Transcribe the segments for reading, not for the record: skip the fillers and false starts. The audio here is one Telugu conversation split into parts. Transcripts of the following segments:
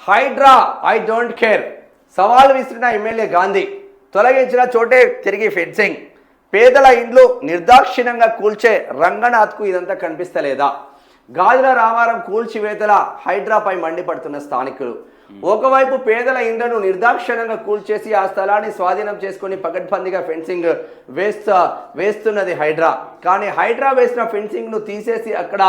హైడ్రా ఐ డోంట్ కేర్ సవాల్ విసిరిన ఎమ్మెల్యే గాంధీ. తొలగించిన చోటే తిరిగి ఫెన్సింగ్. పేదల ఇండ్లు నిర్దాక్షిణ్యంగా కూల్చే రంగనాథ్కు ఇదంతా కనిపిస్తలేదా? గాజుల రామారం కూల్చివేతల హైడ్రాపై మండిపడుతున్న స్థానికులు. ఒకవైపు పేదల ఇండ్లను నిర్దాక్షిణ్యంగా కూల్చేసి ఆ స్థలాన్ని స్వాధీనం చేసుకుని పకడ్బందీగా ఫెన్సింగ్ వేస్తున్నది హైడ్రా. కానీ హైడ్రా వేసిన ఫెన్సింగ్ను తీసేసి అక్కడ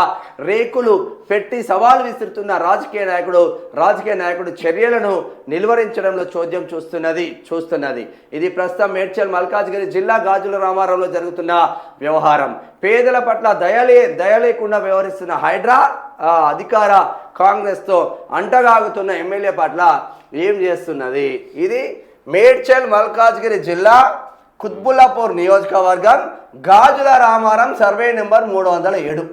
రేకులు పెట్టి సవాల్ విసురుతున్న రాజకీయ నాయకుడు చర్యలను నిలువరించడంలో చోద్యం చూస్తున్నది. ఇది ప్రస్తుతం మేడ్చల్ మల్కాజ్గిరి జిల్లా గాజుల రామారంలో జరుగుతున్న వ్యవహారం. పేదల పట్ల దయ లేకుండా వ్యవహరిస్తున్న హైడ్రా అధికార కాంగ్రెస్తో అంటగాగుతున్న ఎమ్మెల్యే పట్ల ఏం చేస్తున్నది? ఇది మేడ్చల్ మల్కాజ్గిరి జిల్లా కుత్బుల్లాపూర్ నియోజకవర్గం గాజుల రామారం సర్వే నెంబర్ 307.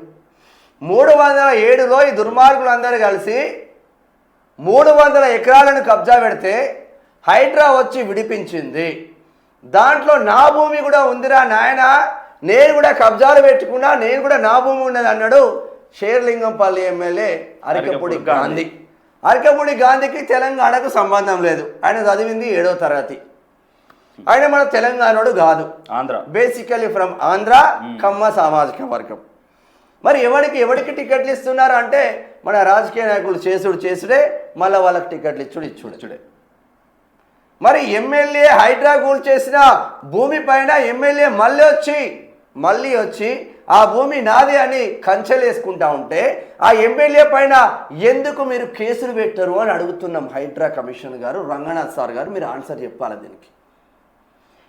307లో ఈ దుర్మార్గులందరూ కలిసి 300 ఎకరాలను కబ్జా పెడితే హైడ్రా వచ్చి విడిపించింది. దాంట్లో నా భూమి కూడా ఉందిరా నాయన, నేను కూడా కబ్జాలు పెట్టుకున్నా, నేను కూడా నా భూమి ఉన్నది అన్నాడు షేర్లింగంపల్లి ఎమ్మెల్యే అరికపూడి గాంధీ. అరికపూడి గాంధీకి తెలంగాణకు సంబంధం లేదు. ఆయన చదివింది 7వ తరగతి. ఆయన మన తెలంగాణోడు కాదు, బేసికలీ ఫ్రమ్ ఆంధ్ర, కమ్మ సామాజిక వర్గం. మరి ఎవరికి టికెట్లు ఇస్తున్నారు అంటే మన రాజకీయ నాయకులు చేసుడే, మళ్ళీ వాళ్ళకి టికెట్లు ఇచ్చుడే. మరి ఎమ్మెల్యే హైడ్రా కూల్ చేసిన భూమి పైన ఎమ్మెల్యే మళ్ళీ వచ్చి ఆ భూమి నాదే అని కంచెలేసుకుంటా ఉంటే ఆ ఎమ్మెల్యే పైన ఎందుకు మీరు కేసులు పెట్టరు అని అడుగుతున్నాం. హైడ్రా కమిషనర్ గారు, రంగనాథ్ సార్ గారు, మీరు ఆన్సర్ చెప్పాలి దీనికి.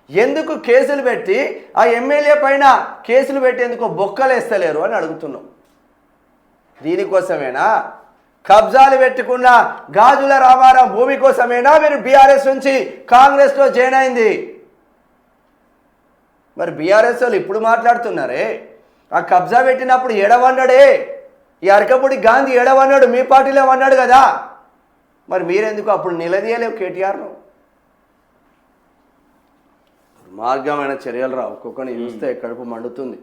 ఎందుకు కేసులు పెట్టి ఆ ఎమ్మెల్యే పైన కేసులు పెట్టేందుకు బొక్కలేస్తలేరు అని అడుగుతున్నాం. దీనికోసమేనా కబ్జాలు పెట్టుకున్న గాజుల రామారావు భూమి కోసమేనా మీరు బీఆర్ఎస్ నుంచి కాంగ్రెస్లో జాయిన్ అయింది? మరి బీఆర్ఎస్ వాళ్ళు ఇప్పుడు మాట్లాడుతున్నారే, ఆ కబ్జా పెట్టినప్పుడు ఎడవన్నాడే, ఈ అరకపూడి గాంధీ ఎడవన్నాడు, మీ పార్టీలో అన్నాడు కదా, మరి మీరెందుకు అప్పుడు నిలదీయలేవు కేటీఆర్ను? దుర్మార్గమైన చర్యలు రా, ఒక్కొక్కరిని చూస్తే కడుపు మండుతుంది.